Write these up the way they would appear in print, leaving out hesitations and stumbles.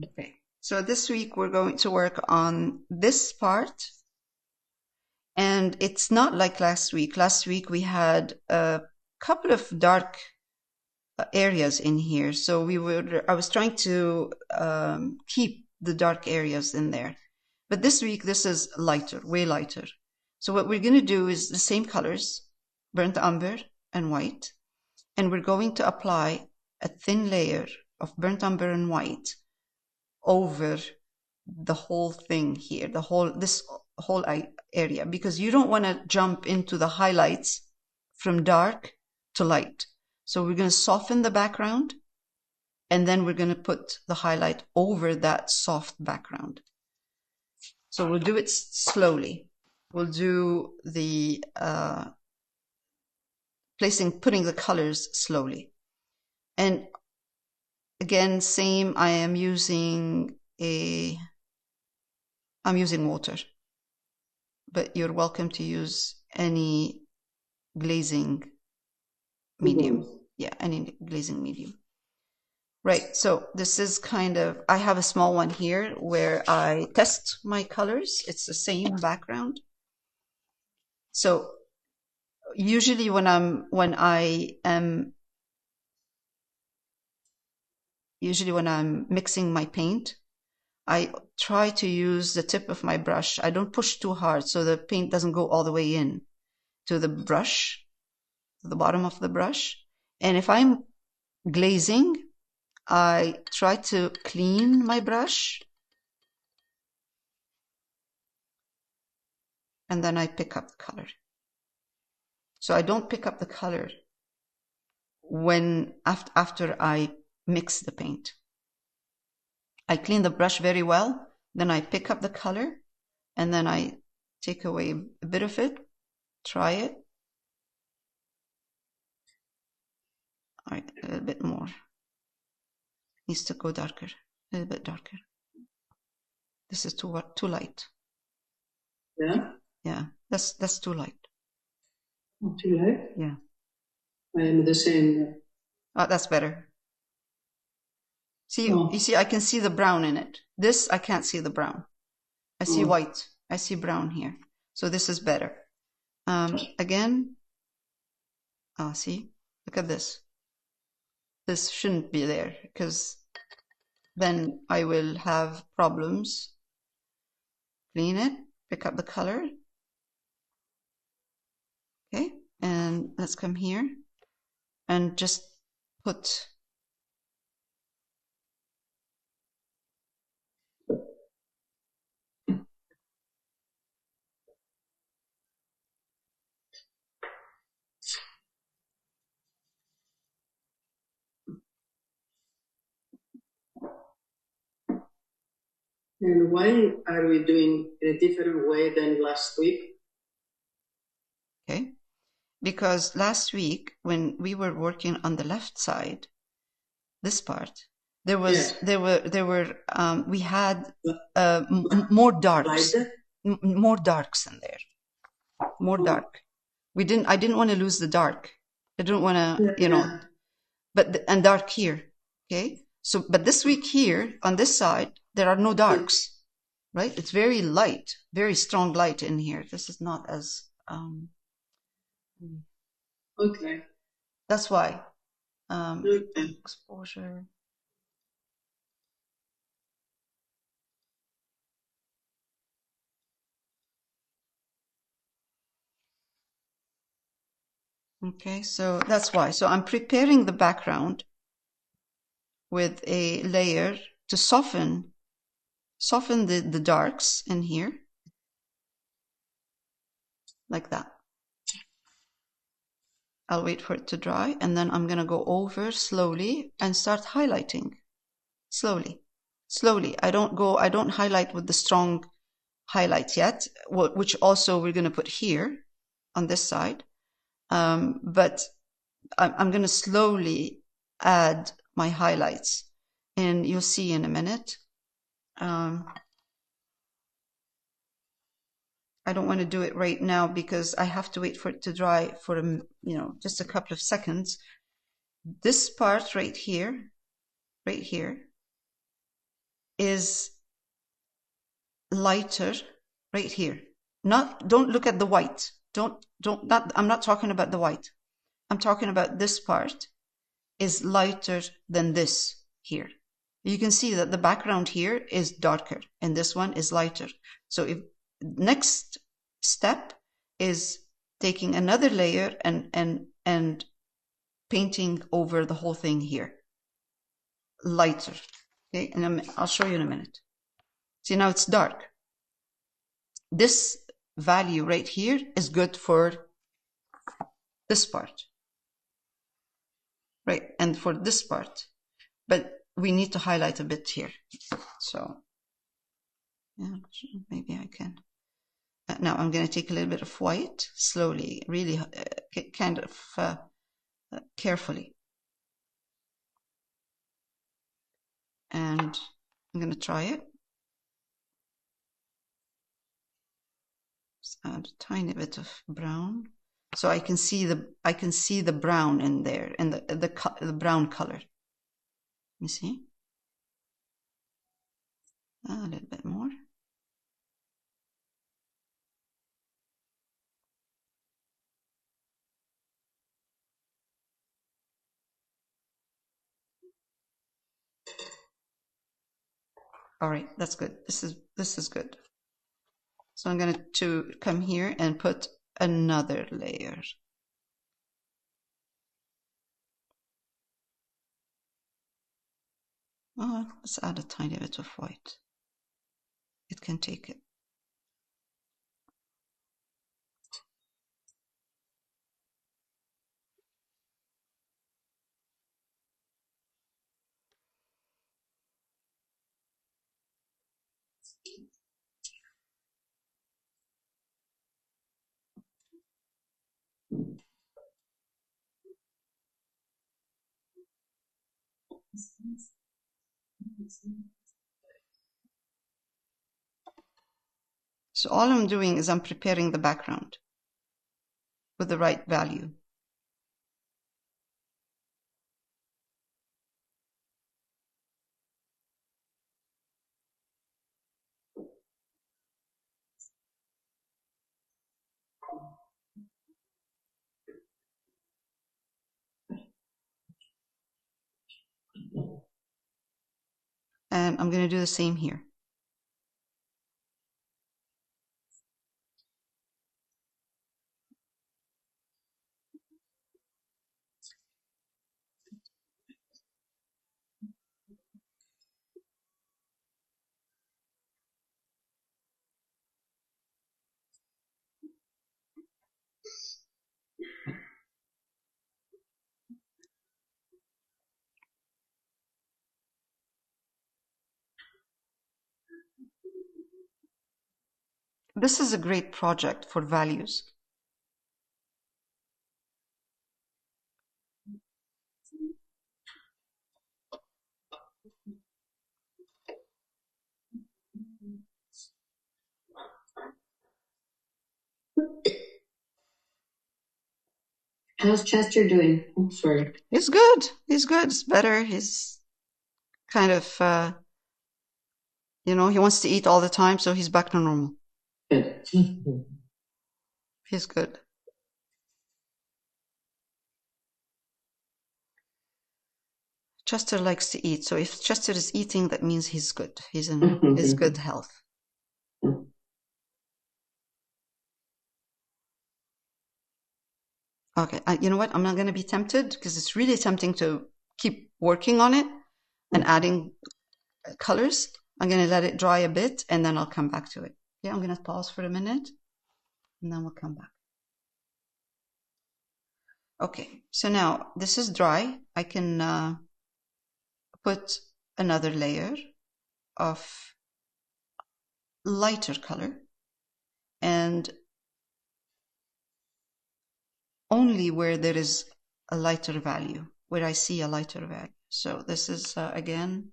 Okay. So this week we're going to work on this part. And it's not like last week. Last week we had a couple of dark areas in here. So I was trying to keep the dark areas in there. But this week, this is lighter, way lighter. So what we're going to do is the same colors, burnt umber and white. And we're going to apply a thin layer of burnt umber and white over the whole thing here, this whole area, because you don't want to jump into the highlights from dark to light. So we're going to soften the background, and then we're going to put the highlight over that soft background. So we'll do it slowly. We'll do the putting the colors slowly. And again, same, I'm using water, but you're welcome to use any glazing medium. Yeah, any glazing medium. Right, so this is kind of, I have a small one here where I test my colors. It's the same background. So usually when I'm mixing my paint, I try to use the tip of my brush. I don't push too hard so the paint doesn't go all the way in to the brush, to the bottom of the brush. And if I'm glazing, I try to clean my brush and then I pick up the color. So I don't pick up the color when after I mix the paint. I clean the brush very well, then I pick up the color, and then I take away a bit of it, try it. All right, a little bit more. Needs to go darker, a little bit darker. This is too light. Yeah? Yeah, that's too light. Oh, too light? Yeah. I am the same. Oh, that's better. See, you see, I can see the brown in it. This, I can't see the brown. I see white. I see brown here. So this is better. Again, see, look at this. This shouldn't be there because then I will have problems. Clean it, pick up the color. Okay, and let's come here and just put And why are we doing in a different way than last week? Okay, because last week when we were working on the left side, this part, we had more darks, more darks in there, more dark. I didn't want to lose the dark. I didn't want to, and dark here. Okay. So, but this week here on this side, there are no darks, right? It's very light, very strong light in here. This is not as, okay. That's why, exposure. Okay, so that's why. So I'm preparing the background with a layer to soften the darks in here, like that. I'll wait for it to dry, and then I'm gonna go over slowly and start highlighting. Slowly. I don't highlight with the strong highlights yet, which also we're gonna put here on this side. But I'm gonna slowly add my highlights, and you'll see in a minute. I don't want to do it right now because I have to wait for it to dry for just a couple of seconds. This part right here, is lighter right here. Don't look at the white. I'm not talking about the white. I'm talking about this part is lighter than this here. You can see that the background here is darker and this one is lighter. So if next step is taking another layer and painting over the whole thing here. Lighter. Okay, and I'll show you in a minute. See, now it's dark. This value right here is good for this part. Right, and for this part. But we need to highlight a bit here. So, yeah, maybe I can. Now I'm going to take a little bit of white, slowly, really kind of carefully. And I'm going to try it. Just add a tiny bit of brown. So I can see the brown in there, and the brown color. You see? A little bit more. All right, that's good. This is good. So I'm going to come here and put another layer. Oh, let's add a tiny bit of white. It can take it. So all I'm doing is I'm preparing the background with the right value. And I'm going to do the same here. This is a great project for values. How's Chester doing? Oh, sorry. He's good. He's good. It's better. He's kind of, you know, he wants to eat all the time, so he's back to normal. Good. He's good. Chester likes to eat, so if Chester is eating, that means he's good. He's in his good health. Okay, you know what? I'm not going to be tempted because it's really tempting to keep working on it and adding colors. I'm going to let it dry a bit and then I'll come back to it. Yeah, I'm going to pause for a minute and then we'll come back. Okay, so now this is dry. I can put another layer of lighter color and only where there is a lighter value, where I see a lighter value. So this is, again,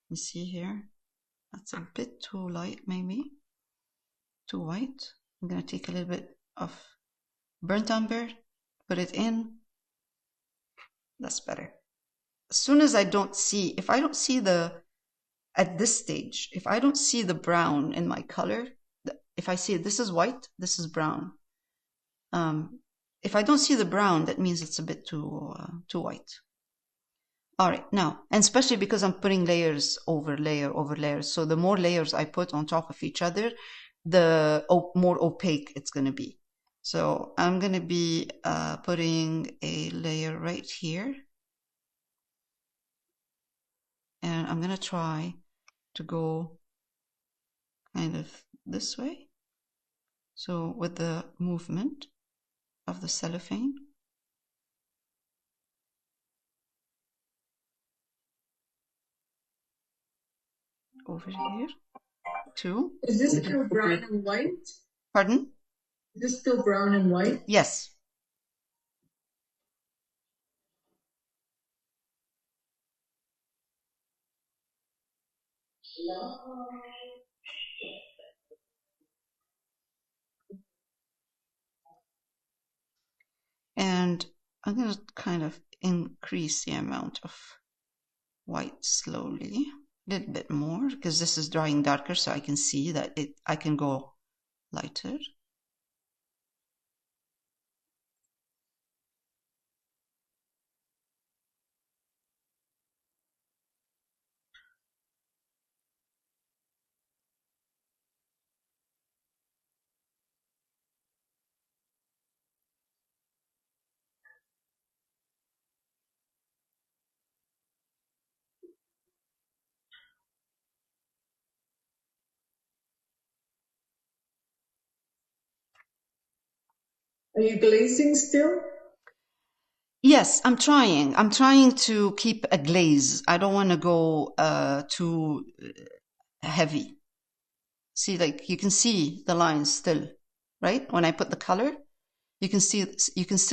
you see here, that's a bit too light, maybe, too white. I'm going to take a little bit of burnt umber, put it in. That's better. As soon as I don't see, if I don't see the at this stage, if I don't see the brown in my color, if I see this is white, this is brown. If I don't see the brown, that means it's a bit too white. All right, now, and especially because I'm putting layers over layer over layer, so the more layers I put on top of each other, the more opaque it's going to be. So I'm going to be putting a layer right here. And I'm going to try to go kind of this way. So with the movement of the cellophane. Over here. Two. Is this still brown and white? Pardon? Is this still brown and white? Yes. And I'm going to kind of increase the amount of white slowly, a little bit more, because this is drying darker, so I can see that I can go lighter. Are you glazing still? Yes, I'm trying. I'm trying to keep a glaze. I don't want to go too heavy. See, like you can see the lines still, right? When I put the color, you can still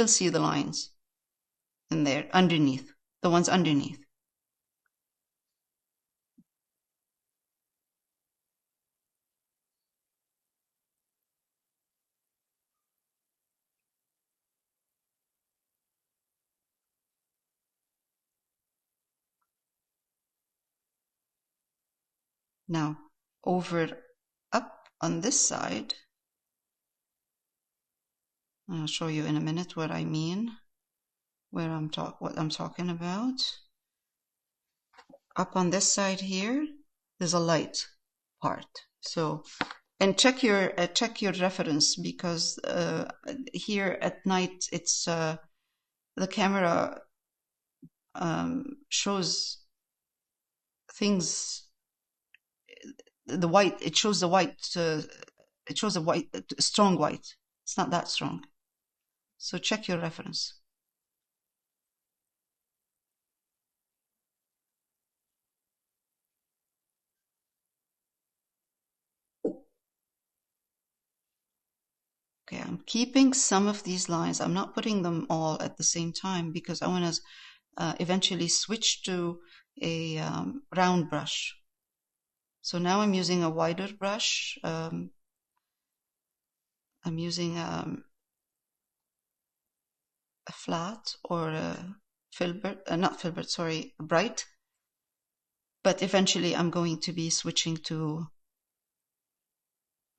see the lines in there underneath, the ones underneath. Now, up on this side, I'll show you in a minute what I mean, what I'm talking about. Up on this side here, there's a light part. So, and check your reference, because here at night it's the camera shows things. The white, it shows the white, it shows a white, strong white. It's not that strong. So check your reference. Okay, I'm keeping some of these lines. I'm not putting them all at the same time because I want to eventually switch to a round brush. So now I'm using a wider brush. I'm using a flat or a filbert, not filbert, sorry, bright. But eventually I'm going to be switching to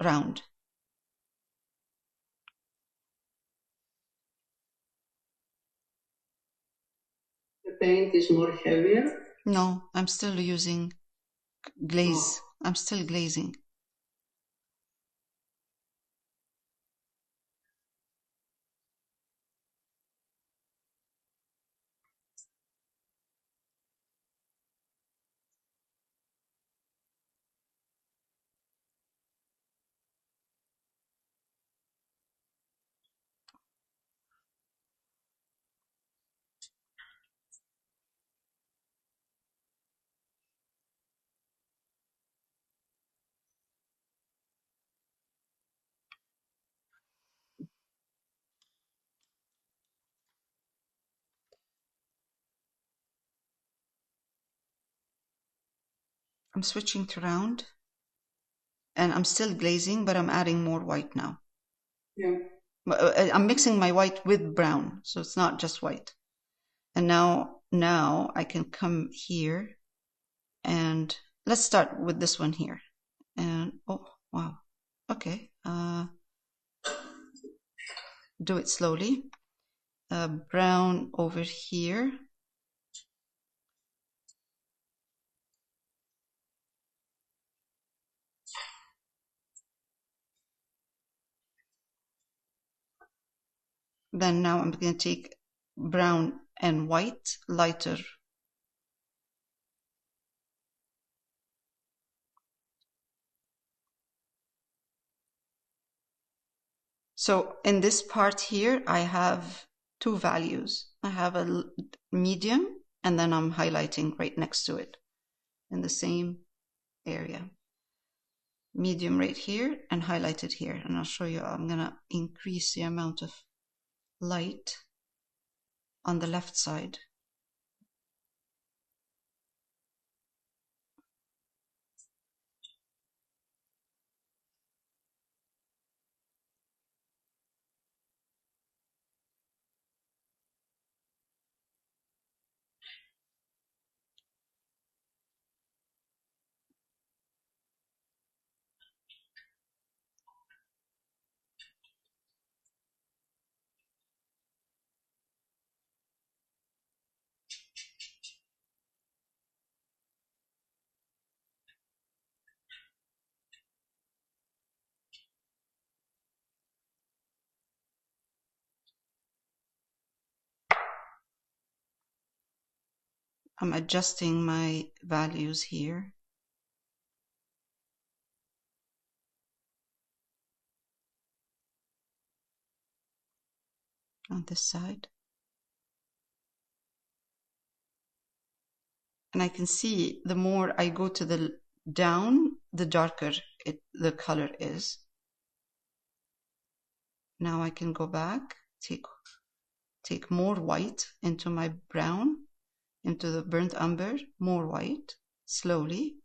round. The paint is more heavier? No, I'm still using glaze. Oh. I'm still glazing. I'm switching to round, and I'm still glazing, but I'm adding more white now. Yeah. I'm mixing my white with brown, so it's not just white. And now I can come here and let's start with this one here. And oh, wow. Okay. Do it slowly. Brown over here. Then now I'm going to take brown and white, lighter. So in this part here, I have two values. I have a medium, and then I'm highlighting right next to it in the same area. Medium right here and highlighted here. And I'll show you, I'm going to increase the amount of light on the left side. I'm adjusting my values here. On this side. And I can see the more I go to the down, the darker the color is. Now I can go back, take more white into my brown, into the burnt umber, more white, slowly,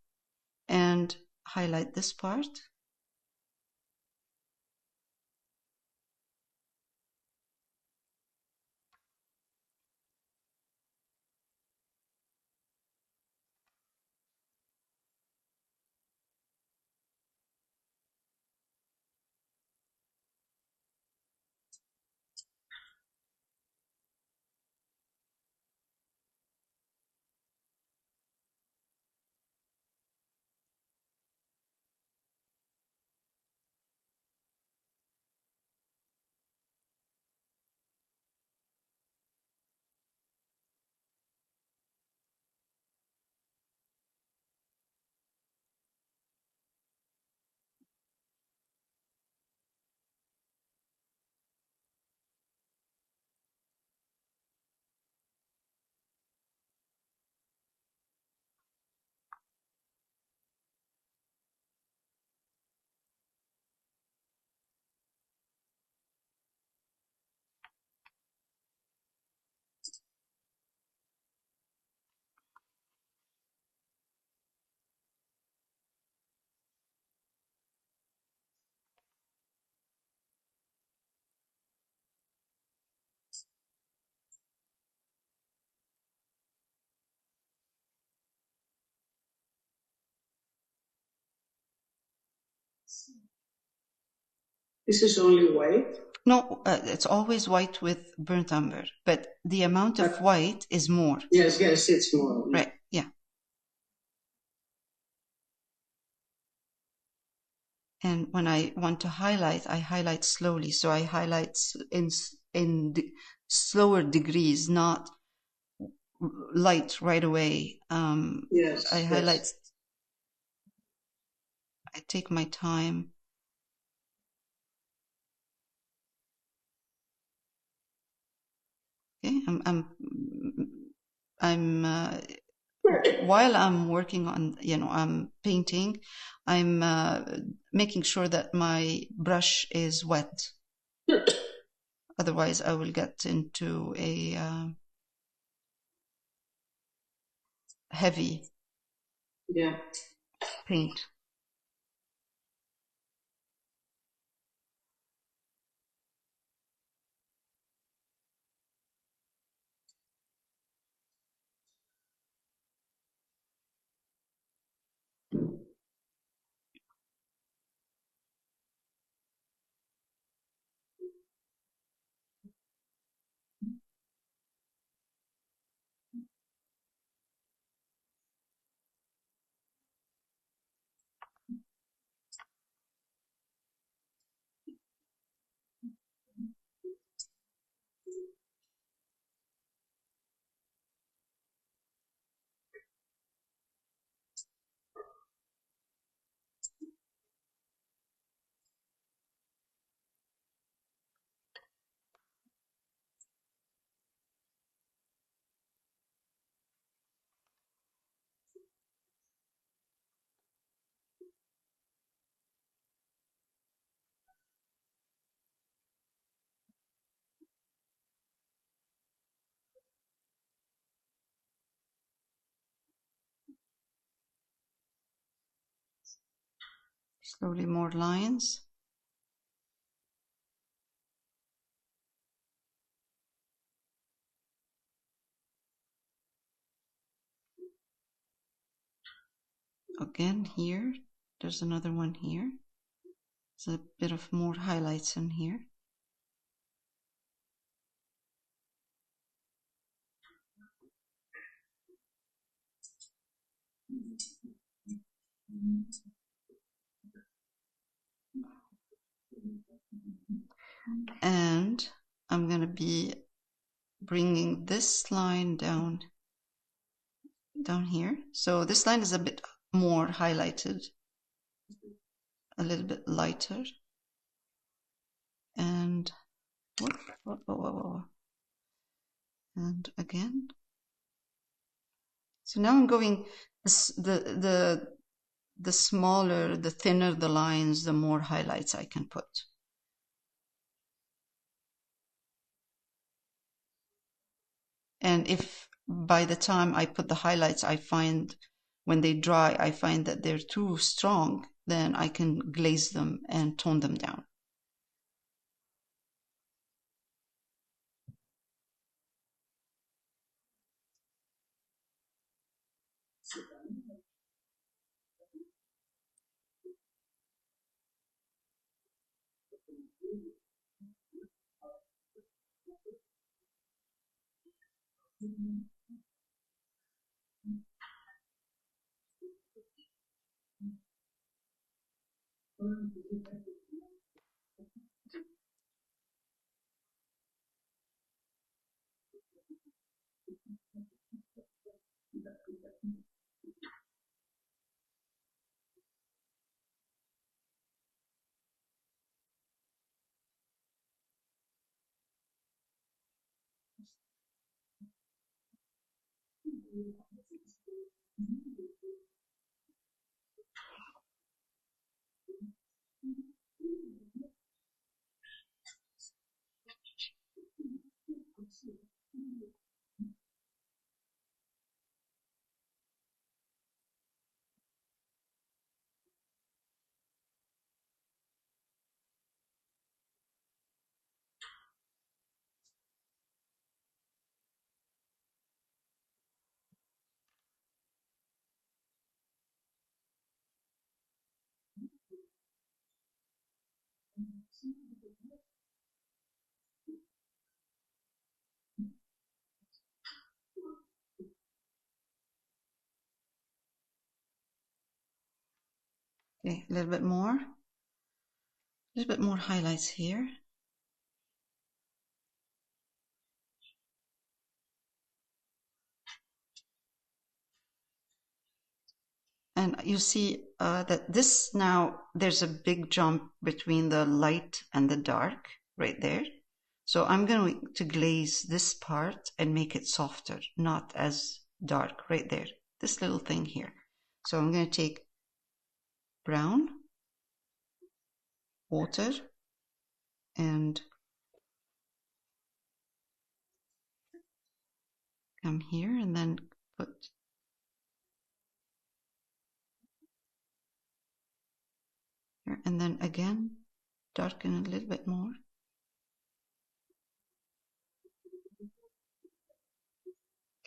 and highlight this part. This is only white? No, it's always white with burnt umber, but the amount of white is more. Yes, it's more. Right, yeah. And when I want to highlight, I highlight slowly. So I highlight in slower degrees, not light right away. Yes. I highlight. I take my time. Okay, while I'm working on, I'm painting, I'm making sure that my brush is wet. Otherwise, I will get into a heavy paint. Slowly more lines. Again here, there's another one here. There's a bit of more highlights in here. And I'm going to be bringing this line down here. So this line is a bit more highlighted, a little bit lighter. And and again. So now I'm going the smaller, the thinner the lines, the more highlights I can put. And if by the time I put the highlights, I find when they dry, I find that they're too strong, then I can glaze them and tone them down. Okay, a little bit more highlights here. And you see that this now, there's a big jump between the light and the dark right there. So I'm going to glaze this part and make it softer, not as dark right there. This little thing here. So I'm going to take brown, water, and come here and then put here, and then again darken a little bit more.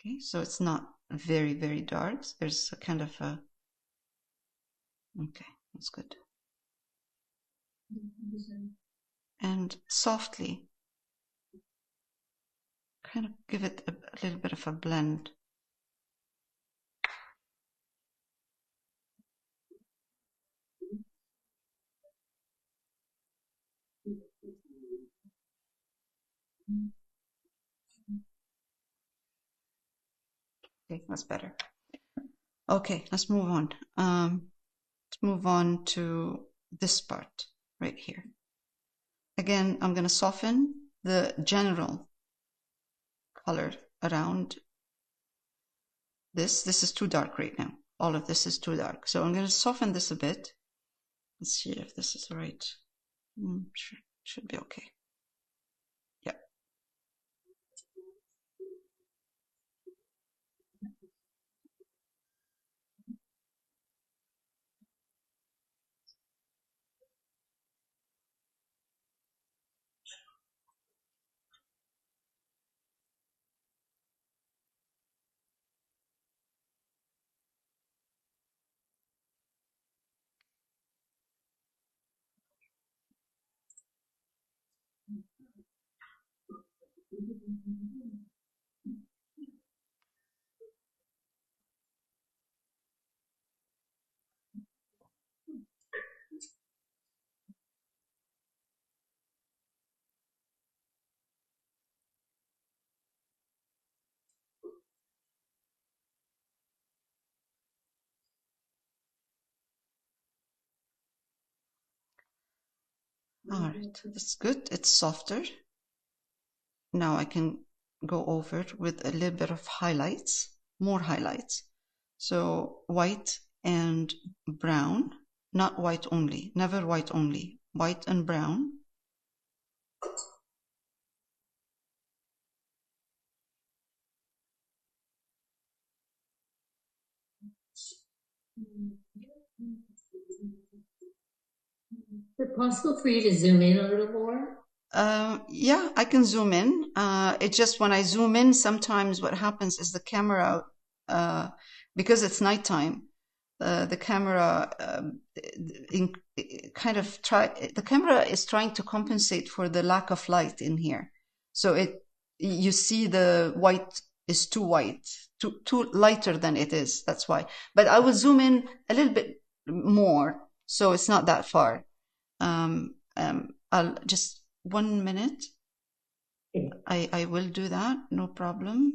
Okay, so it's not very, very dark. There's a kind of a, okay, that's good. And softly kind of give it a little bit of a blend. Okay, that's better. Okay, let's move on. Let's move on to this part right here. Again, I'm going to soften the general color around this. This is too dark right now. All of this is too dark. So I'm going to soften this a bit. Let's see if this is right. Should be okay. Yeah. All right, that's good. It's softer. Now I can go over it with a little bit of highlights, more highlights. So white and brown, not white only, never white only, white and brown. Is it possible for you to zoom in a little more? Yeah, I can zoom in. It's just when I zoom in, sometimes what happens is the camera, because it's nighttime, the camera the camera is trying to compensate for the lack of light in here. So you see the white is too white, too lighter than it is. That's why. But I will zoom in a little bit more, so it's not that far. I'll just 1 minute. I will do that, no problem.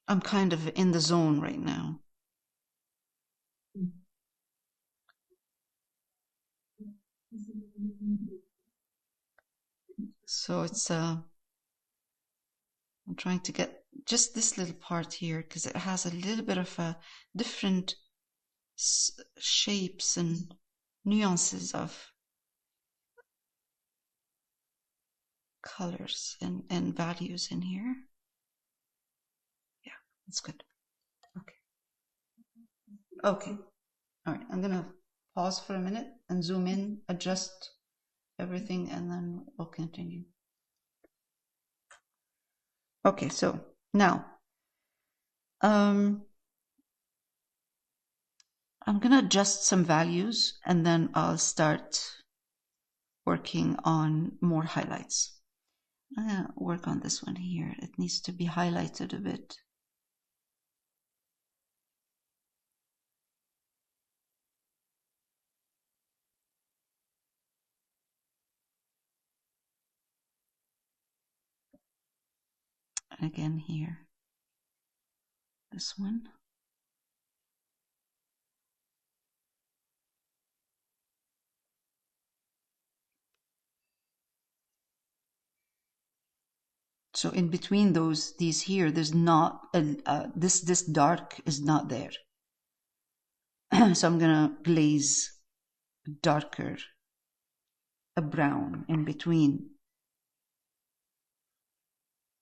I'm kind of in the zone right now. So it's I'm trying to get just this little part here because it has a little bit of a different shapes and nuances of colors and values in here. Yeah, that's good. Okay. Okay. All right. I'm gonna pause for a minute and zoom in, adjust everything, and then we'll continue. Okay, so now I'm gonna adjust some values and then I'll start working on more highlights. I'm gonna work on this one here. It needs to be highlighted a bit. And again here, this one. So in between these here, there's not this dark is not there. So I'm gonna glaze darker, a brown in between,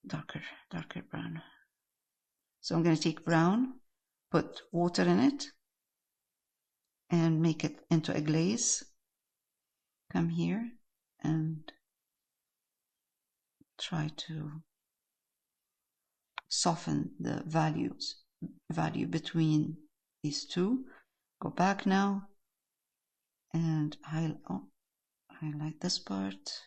darker brown. So I'm gonna take brown, put water in it, and make it into a glaze. Come here and try to soften the value between these two. Go back now and highlight this part.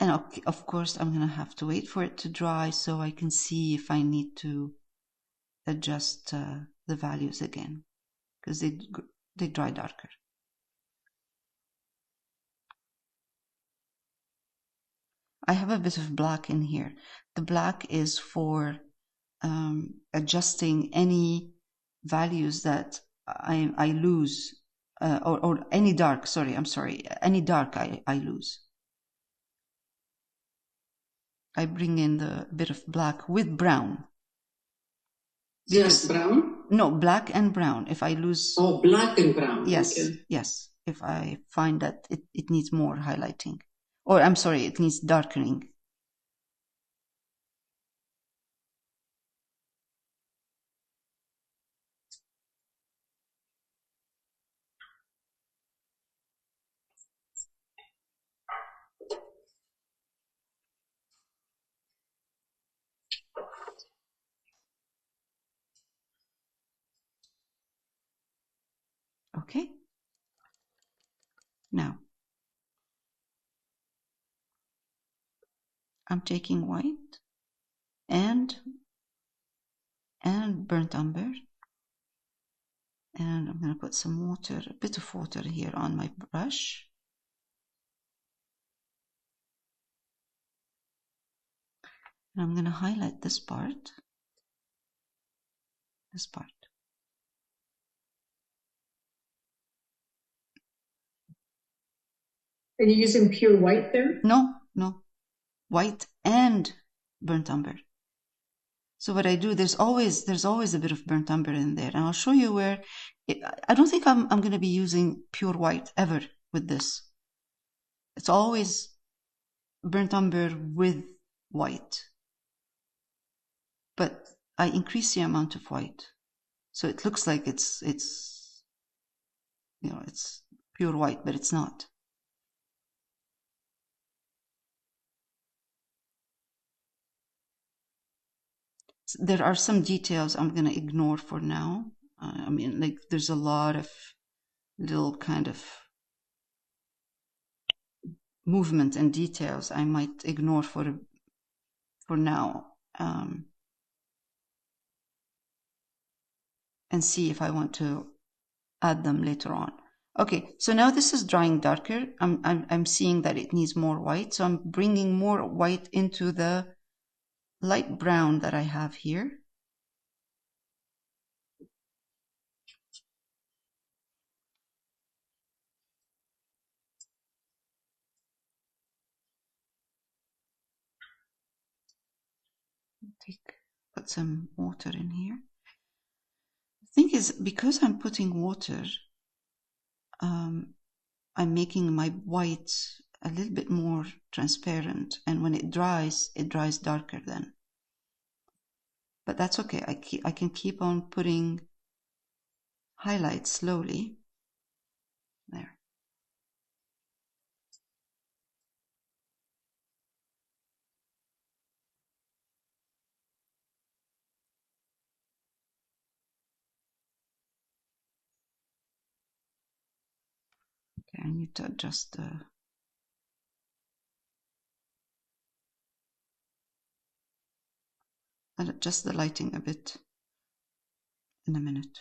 And of course, I'm going to have to wait for it to dry so I can see if I need to adjust the values again, because they dry darker. I have a bit of black in here. The black is for adjusting any values that I lose, or any dark, sorry, I'm sorry, any dark I lose. I bring in the bit of black with brown. Just brown? No, black and brown. If I lose... Oh, black and brown. Yes, okay. Yes. If I find that it needs more highlighting. Or, I'm sorry, it needs darkening. Okay. Now, I'm taking white and burnt umber, and I'm going to put some water, a bit of water here on my brush. And I'm going to highlight this part. This part. Are you using pure white there? No, no. White and burnt umber. So what I do, there's always a bit of burnt umber in there, and I'll show you where. I don't think I'm going to be using pure white ever with this. It's always burnt umber with white, but I increase the amount of white, so it looks like it's it's pure white, but it's not. There are some details I'm going to ignore for now. I mean, like, there's a lot of little kind of movement and details I might ignore for now, and see if I want to add them later on. Okay, so now this is drying darker. I'm seeing that it needs more white, so I'm bringing more white into the light brown that I have here. Put some water in here. The thing is, because I'm putting water, I'm making my white a little bit more transparent, and when it dries darker then. But that's okay. I can keep on putting highlights slowly. There. Okay, I need to adjust the lighting a bit in a minute.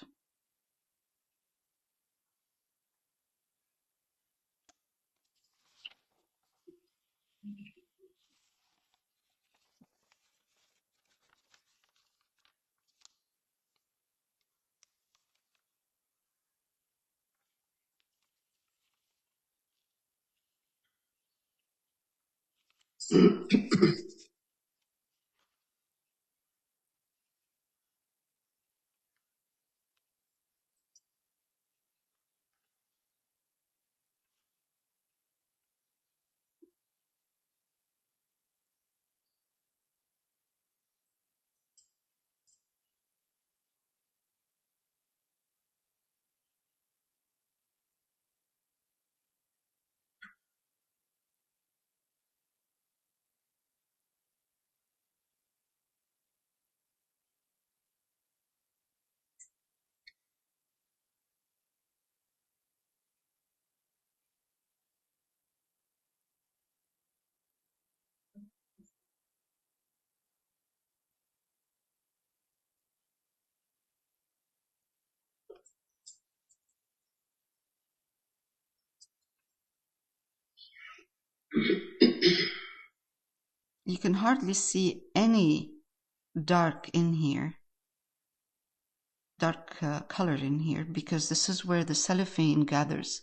You can hardly see any dark in here, dark color in here, because this is where the cellophane gathers,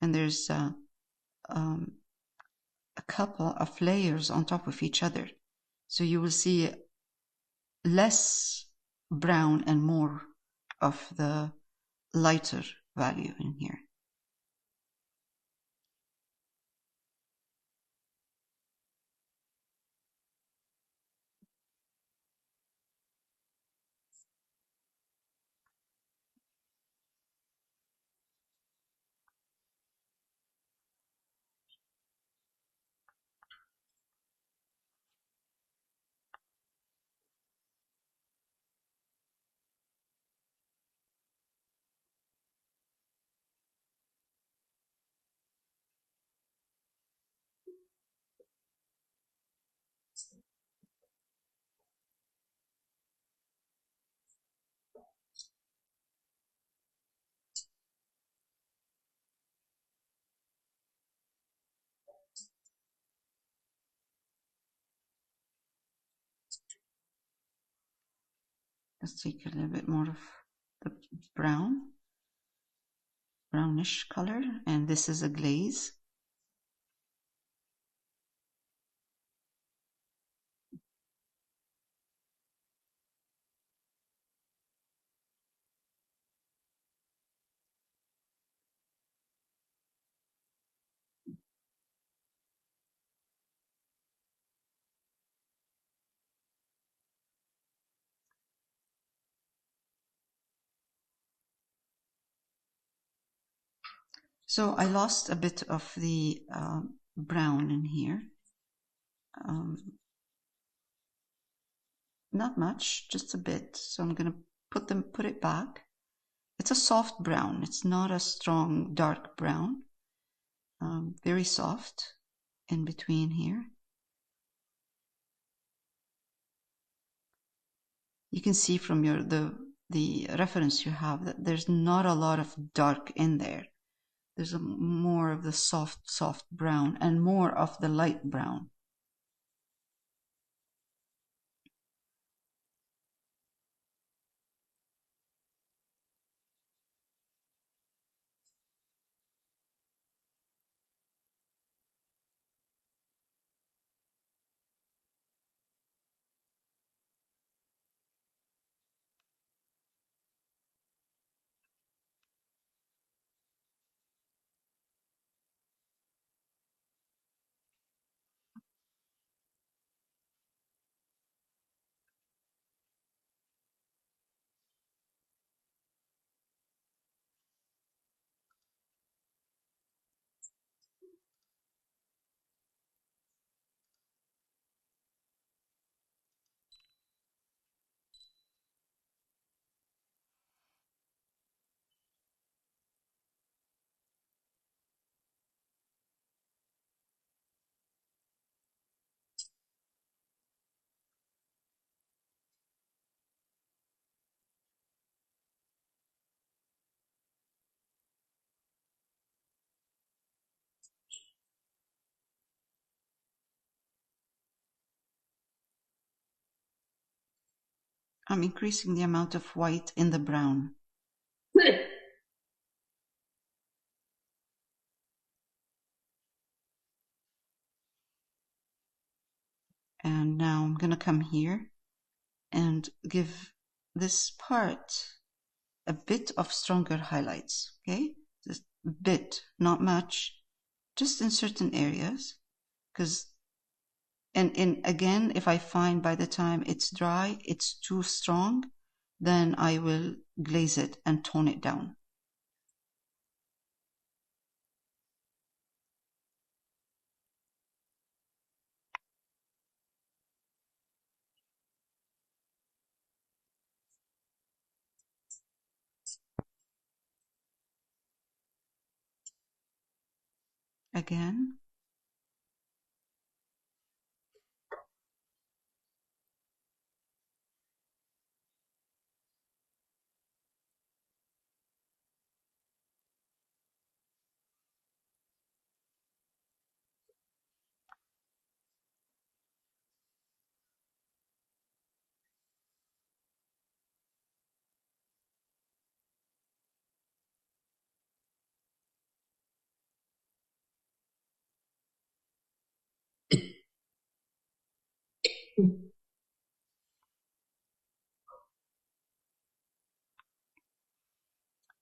and there's a couple of layers on top of each other, so you will see less brown and more of the lighter value in here. Let's take a little bit more of the brownish color, and this is a glaze. So I lost a bit of the brown in here. Not much, just a bit. So I'm gonna put it back. It's a soft brown. It's not a strong dark brown. Very soft in between here. You can see from the reference you have that there's not a lot of dark in there. There's more of the soft brown and more of the light brown. I'm increasing the amount of white in the brown. And now I'm gonna come here and give this part a bit of stronger highlights, okay? Just a bit, not much, just in certain areas, because and again, if I find by the time it's dry, it's too strong, then I will glaze it and tone it down. Again.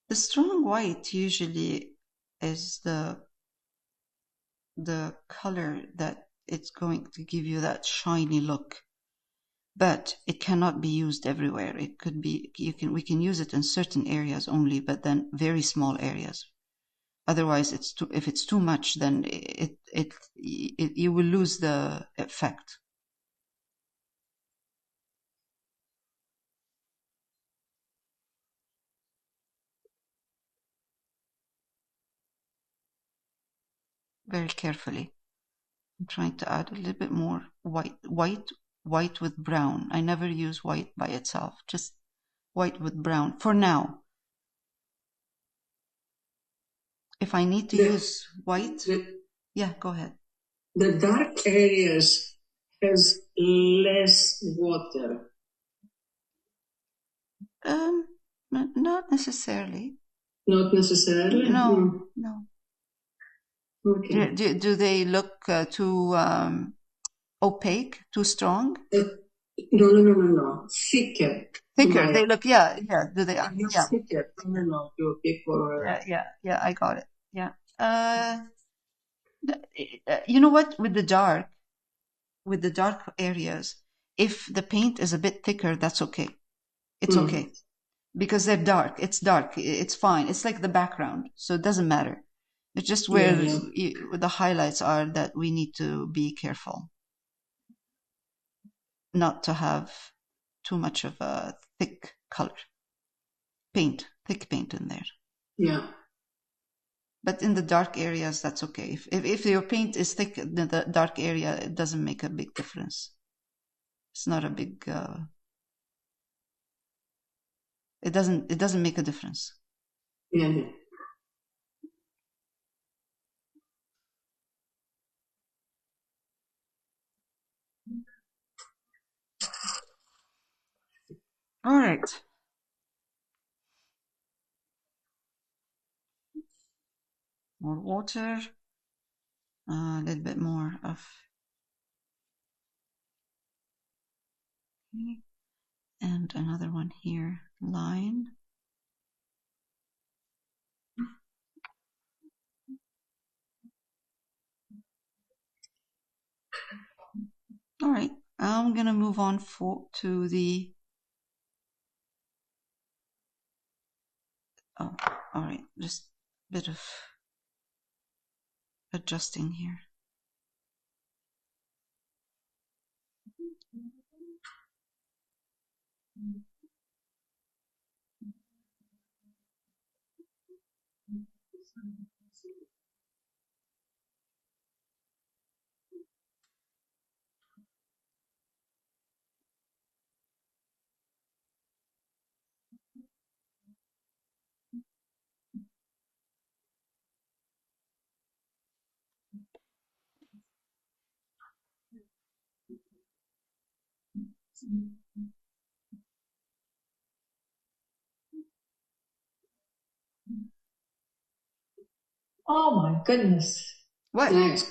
The strong white usually is the color that it's going to give you that shiny look, but it cannot be used everywhere. It could be, we can use it in certain areas only, but then very small areas. Otherwise, if it's too much, then you will lose the effect. Very carefully. I'm trying to add a little bit more white with brown. I never use white by itself, just white with brown for now. If I need to use white, yeah, go ahead. The dark areas has less water. Um, not necessarily. Not necessarily? No, no. Okay. Do they look too opaque, too strong? No. Thicker. Thicker. They look, yeah. Do they? Not Yeah. thicker. No. Too big for. Yeah. I got it. Yeah. You know what? With the dark areas, if the paint is a bit thicker, that's okay. It's okay because they're dark. It's dark. It's fine. It's like the background, so it doesn't matter. It's just where the highlights are that we need to be careful not to have too much of a thick color thick paint in there. Yeah. But in the dark areas, that's okay. If your paint is thick in the dark area, it doesn't make a big difference. It's not a big. It doesn't make a difference. Yeah. All right. More water. A little bit more of. Okay. And another one here. Line. All right. I'm gonna move on to the. Oh, all right. Just a bit of adjusting here. Oh my goodness. What? Nice.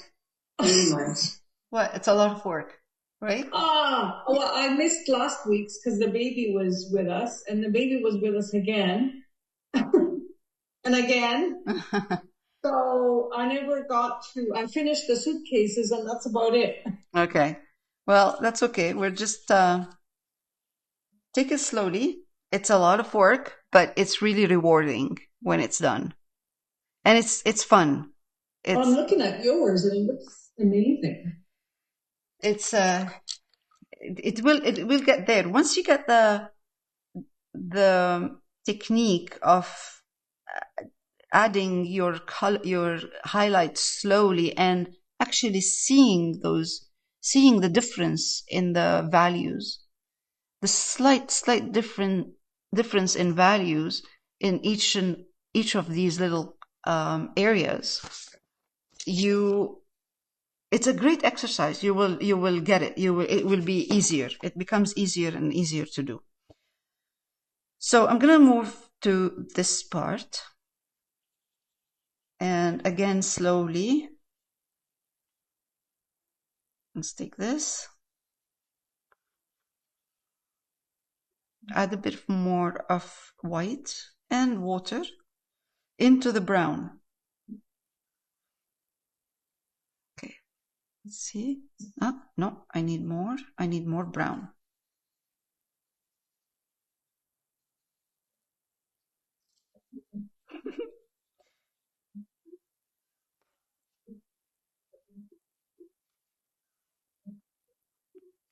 Very nice. What? It's a lot of work, right? Well, I missed last week's because the baby was with us, and the baby was with us again and again. So I never got to. I finished the suitcases, and that's about it. Okay. Well, that's okay. We're just take it slowly. It's a lot of work, but it's really rewarding when it's done, and it's fun. I'm looking at yours, and it looks amazing. It will get there once you get the technique of adding your highlights slowly and actually seeing the difference in the values, the slight difference in values in each of these little areas. It's a great exercise. You will get it. It will be easier. It becomes easier and easier to do. So I'm going to move to this part. And again, slowly. Let's take this. Add a bit more of white and water into the brown. Okay. Let's see. No, I need more. I need more brown.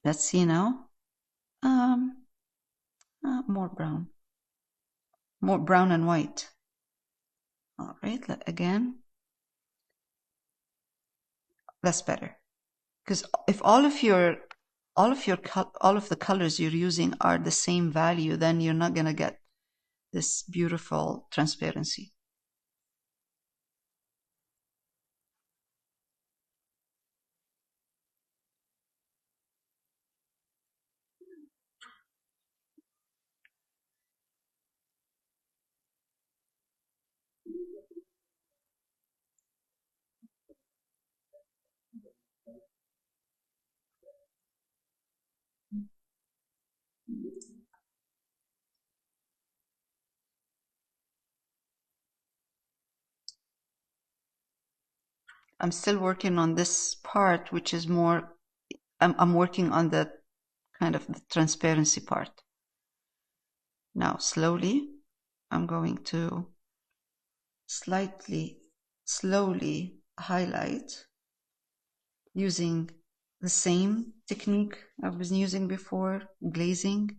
Let's see now. More brown. More brown and white. All right, again. That's better. Because if all of the colors you're using are the same value, then you're not going to get this beautiful transparency. I'm still working on this part, which is more, I'm working on the kind of the transparency part. Now, slowly, I'm going to slowly highlight using the same technique I was using before, glazing.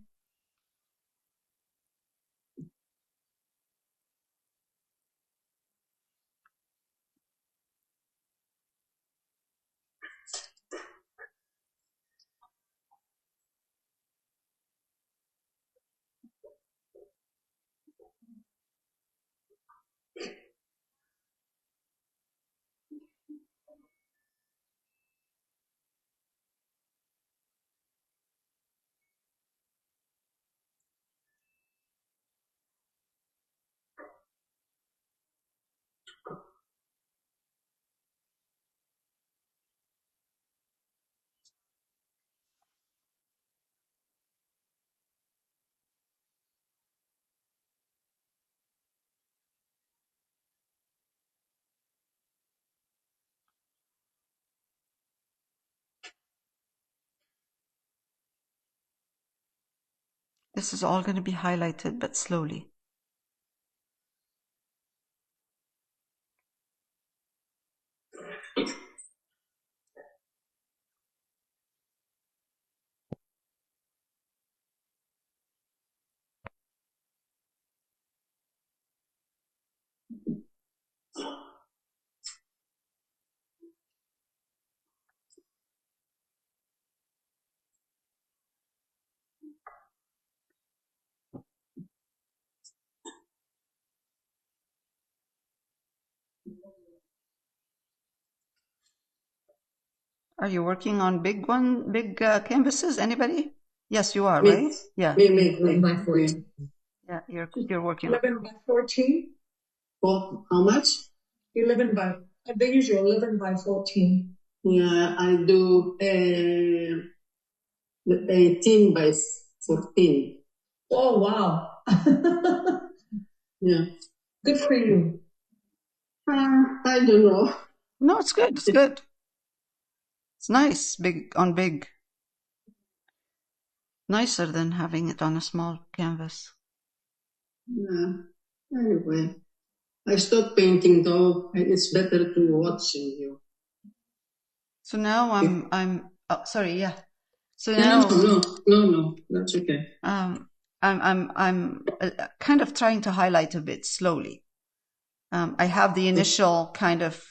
This is all going to be highlighted, but slowly. Are you working on big canvases? Anybody? Yes, you are, right? Yeah. Me. By 14. Yeah, you're working on 11 by 14. Oh, how much? 11 by, the usual 11 by 14. Yeah, I do 18 by 14. Oh, wow. Yeah. Good for you. I don't know. No, it's good. It's good. It's nice, big on big. Nicer than having it on a small canvas. Yeah. Anyway, I stopped painting though. It's better to watching you. So now I'm oh, sorry, yeah. So No, now no, that's okay. I'm kind of trying to highlight a bit slowly. I have the initial kind of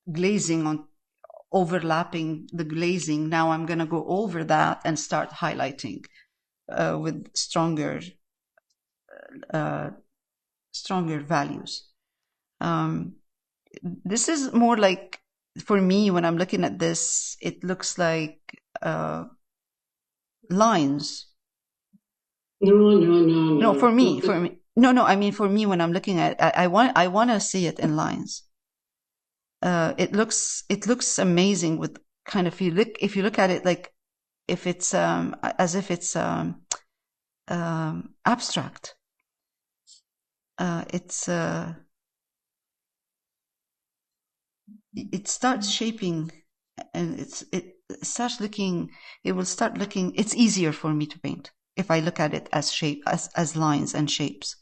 glazing on overlapping the glazing. Now I'm going to go over that and start highlighting with stronger values. This is more like, for me, when I'm looking at this, it looks like lines. No. No, for me. No, I mean, for me, when I'm looking at it, I want to see it in lines. It looks amazing with kind of, if you look at it like if it's as if it's abstract. It starts shaping, and it starts looking. It will start looking. It's easier for me to paint if I look at it as shape, as lines and shapes.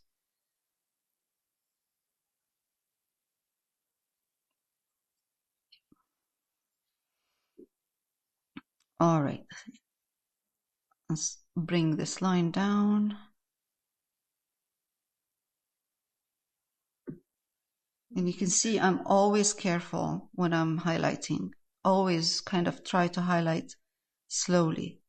All right. Let's bring this line down. And you can see I'm always careful when I'm highlighting. Always kind of try to highlight slowly.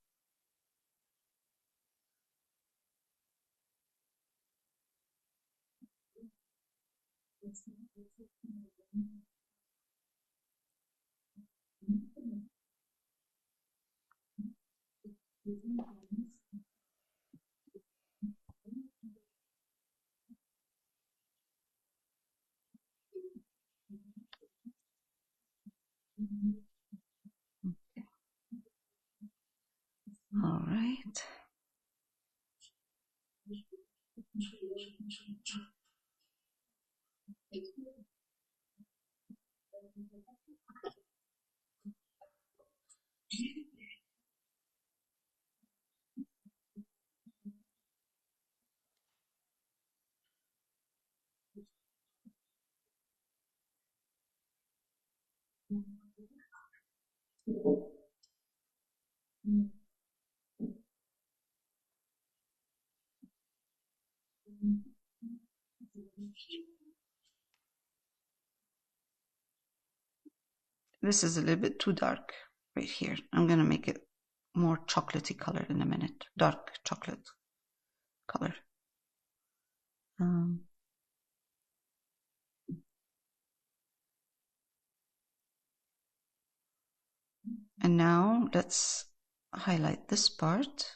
All right. This is a little bit too dark right here. I'm gonna make it more chocolatey color in a minute. Dark chocolate color. And now let's highlight this part.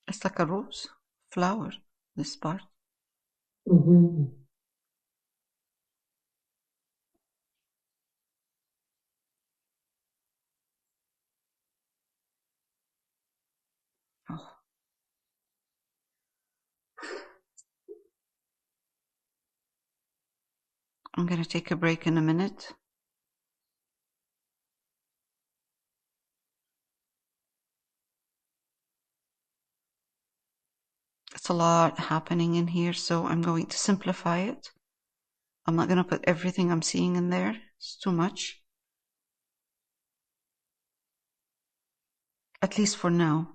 It's like a rose flower, this part. Mm-hmm. Oh. I'm gonna take a break in a minute. It's a lot happening in here, so I'm going to simplify it. I'm not gonna put everything I'm seeing in there. It's too much. At least for now.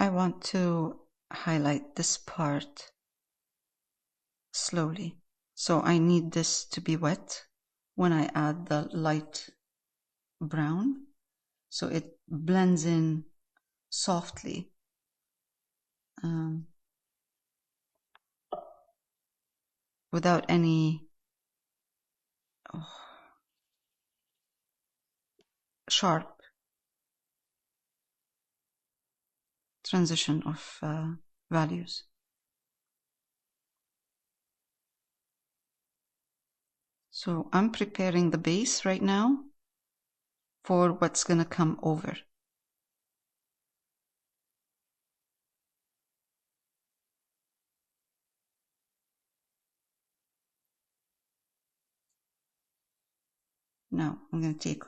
I want to highlight this part slowly. So I need this to be wet when I add the light brown, so it blends in softly. Without any sharp transition of values. So I'm preparing the base right now for what's going to come over. Now I'm going to take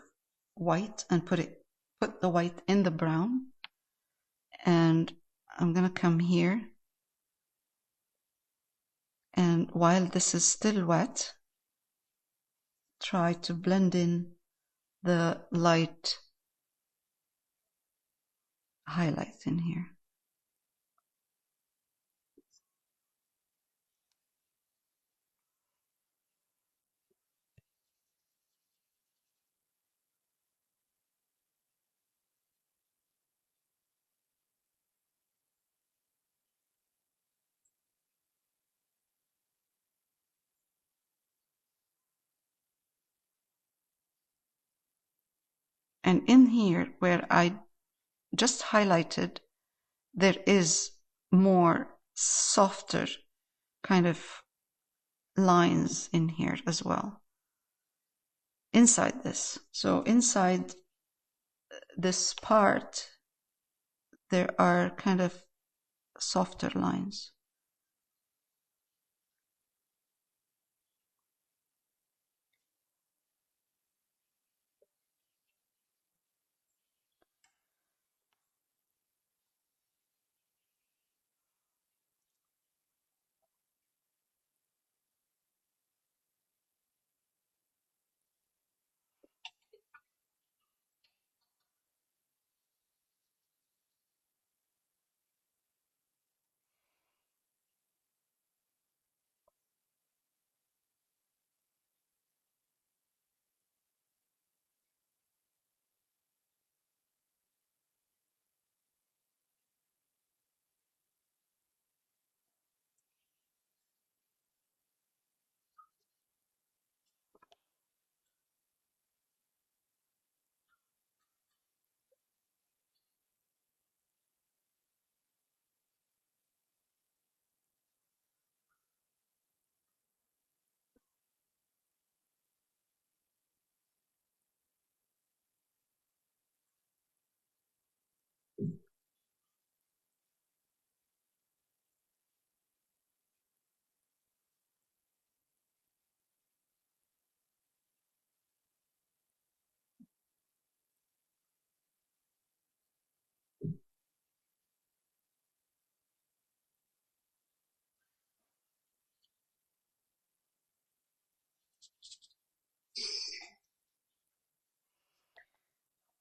white and put the white in the brown, and I'm going to come here, and while this is still wet, try to blend in the light highlight in here. And in here, where I just highlighted, there is more softer kind of lines in here as well. Inside this. So inside this part, there are kind of softer lines.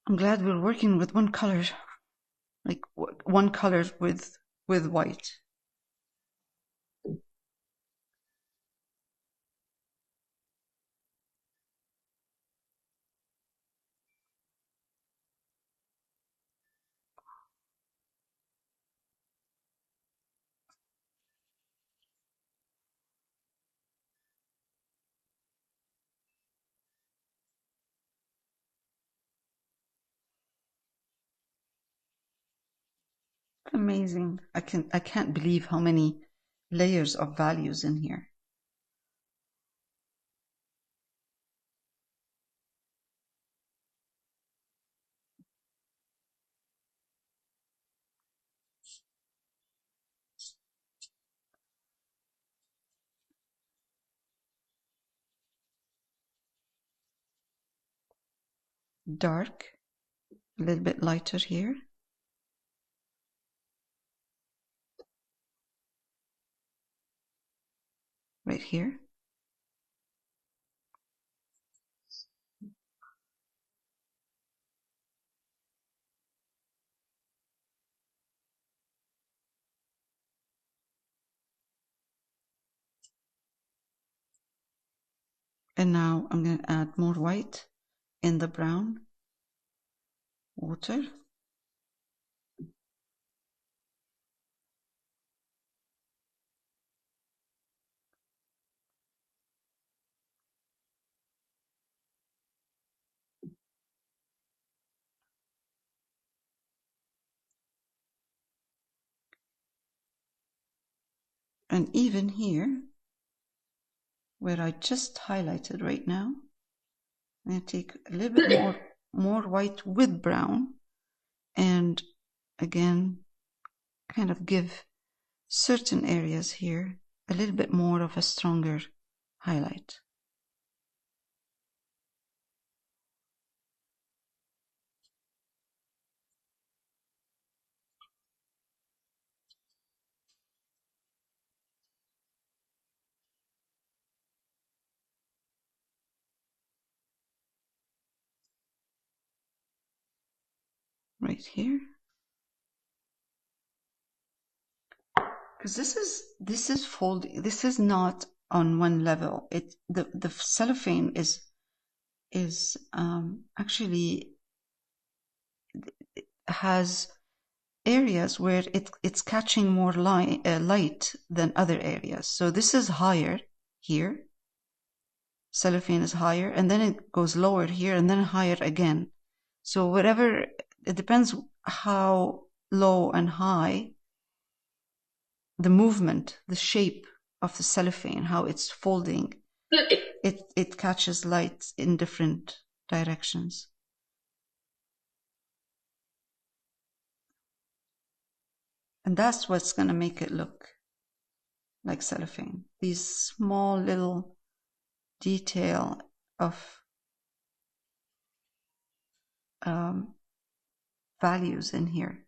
I'm glad we're working with one color, like one color with white. Amazing. I can't believe how many layers of values in here. Dark, a little bit lighter here. Right here. And now I'm going to add more white in the brown water. And even here, where I just highlighted right now, I'm going to take a little bit more white with brown, and again, kind of give certain areas here a little bit more of a stronger highlight. Right here. Because this is folding. This is not on one level. The cellophane is actually has areas where it's catching more light than other areas. So this is higher here. Cellophane is higher, and then it goes lower here, and then higher again. So whatever, it depends how low and high the movement, the shape of the cellophane, how it's folding, it catches light in different directions. And that's what's going to make it look like cellophane. These small little detail of values in here.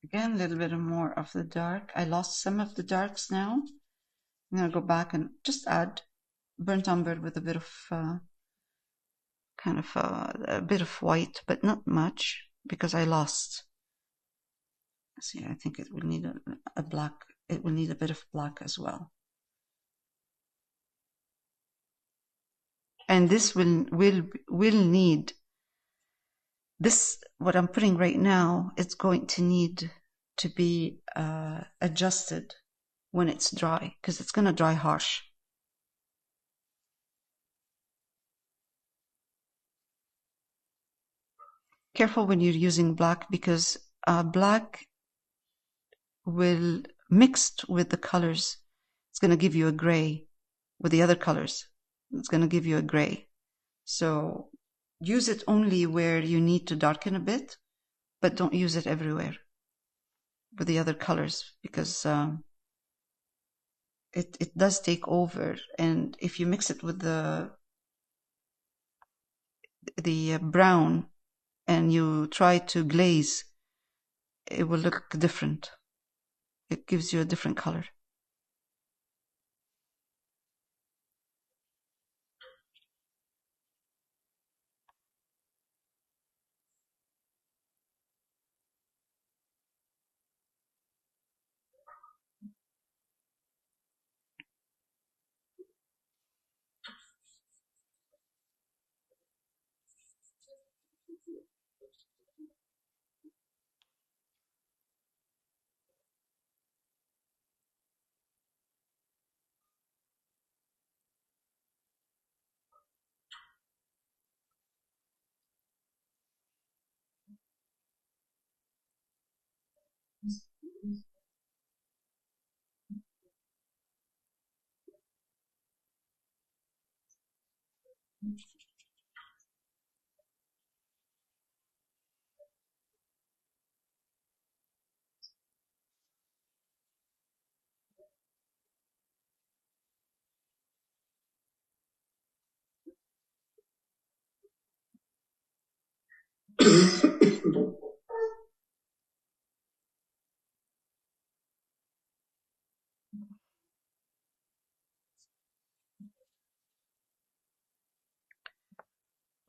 Again, a little bit more of the dark. I lost some of the darks now. I'm going to go back and just add burnt umber with a bit of kind of a bit of white, but not much, because I lost. See, I think it will need a black. It will need a bit of black as well. And this will need this. What I'm putting right now, it's going to need to be adjusted when it's dry, because it's going to dry harsh. Careful when you're using black, because black will, mixed with the colors, it's going to give you a gray. With the other colors, it's going to give you a gray. So use it only where you need to darken a bit, but don't use it everywhere with the other colors, because it does take over. And if you mix it with the brown and you try to glaze, it will look different. It gives you a different color.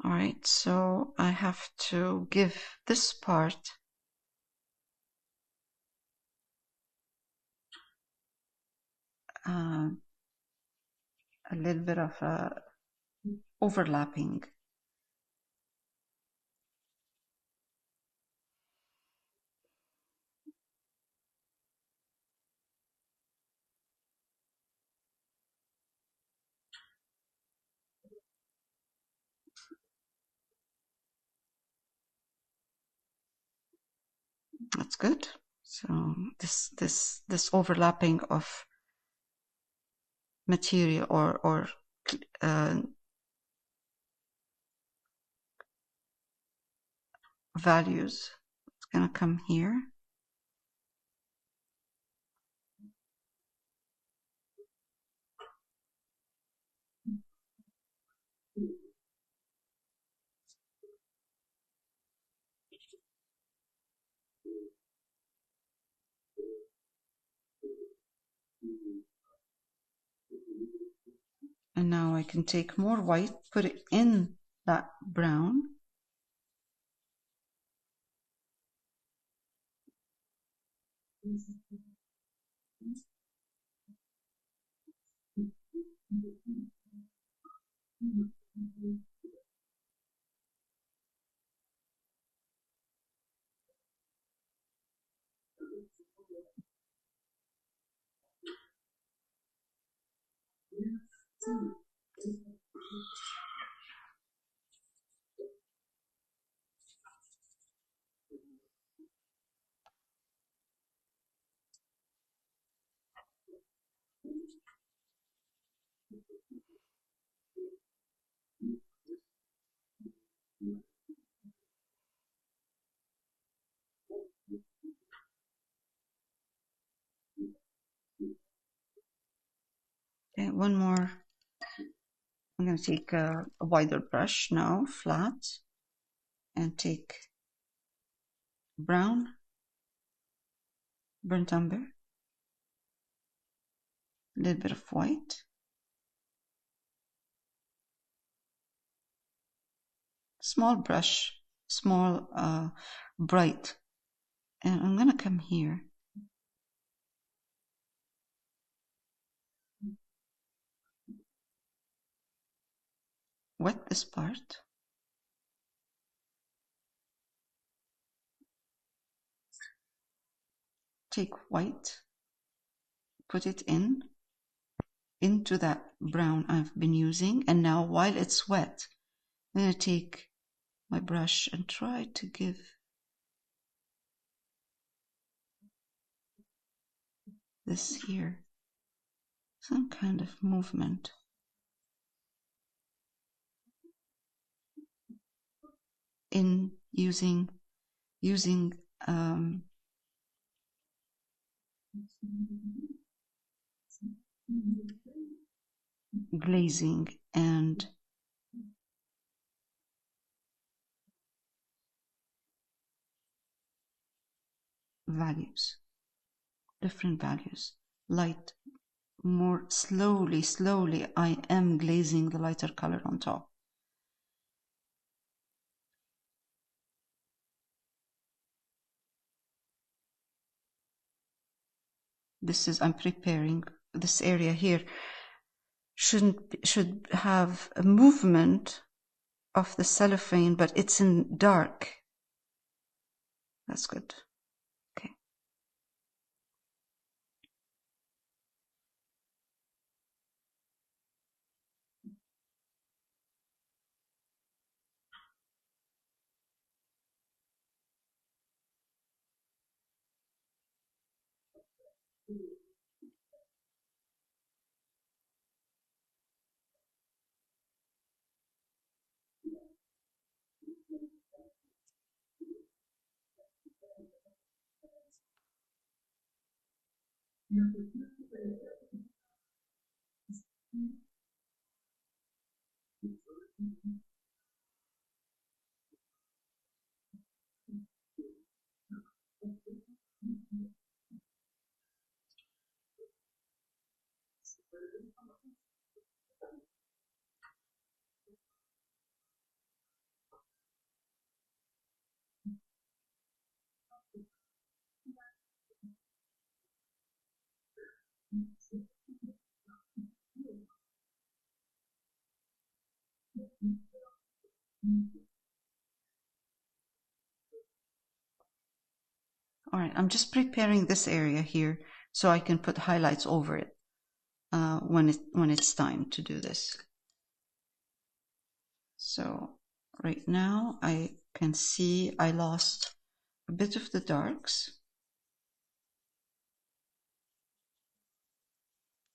All right, so I have to give this part a little bit of overlapping. That's good. So this overlapping of material or values, it's gonna come here. And now I can take more white, put it in that brown. Okay, one more. I'm going to take a wider brush now, flat, and take brown, burnt umber, a little bit of white, small brush, small, bright. And I'm going to come here. Wet this part. Take white, put it into that brown I've been using. And now while it's wet, I'm going to take my brush and try to give this here some kind of movement. In using glazing and values, different values. Light, more slowly I am glazing the lighter color on top. This is, I'm preparing this area here. Should have a movement of the cellophane, but it's in dark. That's good. Okay. All right, I'm just preparing this area here so I can put highlights over it when it's time to do this. So right now I can see I lost a bit of the darks.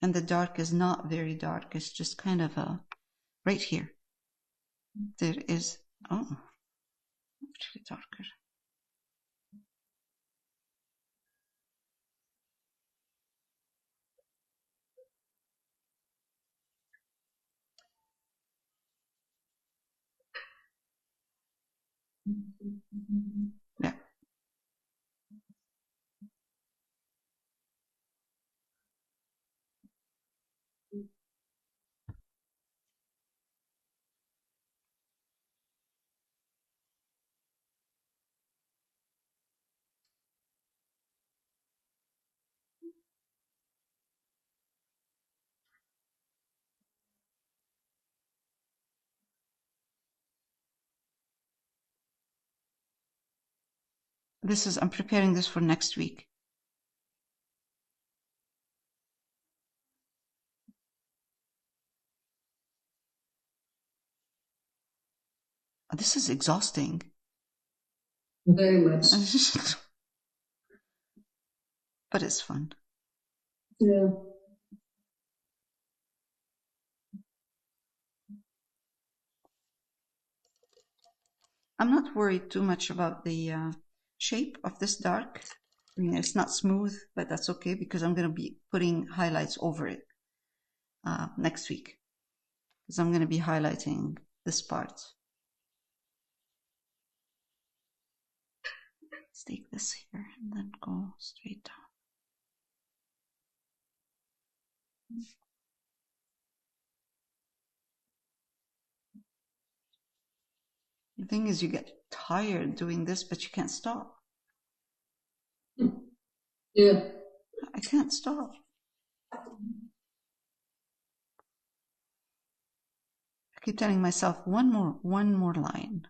And the dark is not very dark, it's just kind of a, right here. There is, oh, actually darker. Yeah. This is, I'm preparing this for next week. This is exhausting. Very much. But it's fun. Yeah. I'm not worried too much about the shape of this dark. I mean, it's not smooth, but that's okay because I'm going to be putting highlights over it next week. Because I'm going to be highlighting this part. Let's take this here and then go straight down. The thing is, you get tired doing this, but you can't stop. Yeah. I can't stop. I keep telling myself one more line.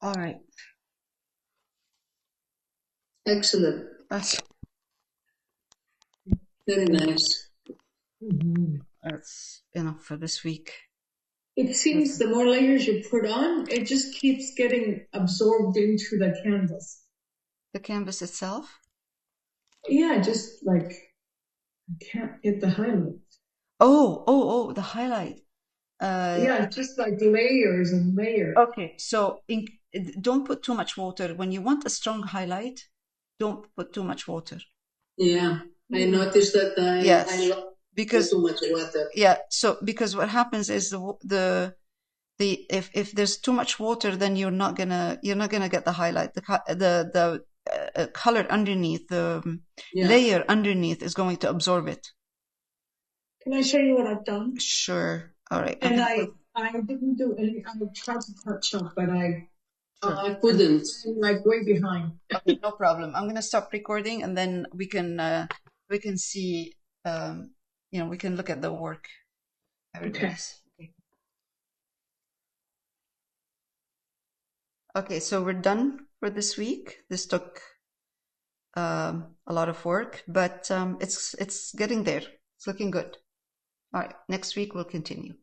All right. Excellent. Very nice. That's enough for this week. It seems the more layers you put on, it just keeps getting absorbed into the canvas. The canvas itself? Yeah, just like I can't get the highlight. Oh, the highlight. Yeah, just like layers and layers. Okay, so don't put too much water. When you want a strong highlight, don't put too much water. Yeah, I noticed that I love because too much water. Yeah, so because what happens is if there's too much water, then you're not gonna get the highlight. The color underneath, the layer underneath is going to absorb it. Can I show you what I've done? Sure. All right. And I didn't do any. I tried to touch up, but I couldn't. I'm like way behind. Okay, no problem. I'm gonna stop recording, and then we can see. We can look at the work. Okay. Okay, so we're done for this week. This took a lot of work, but it's getting there. It's looking good. All right, next week we'll continue.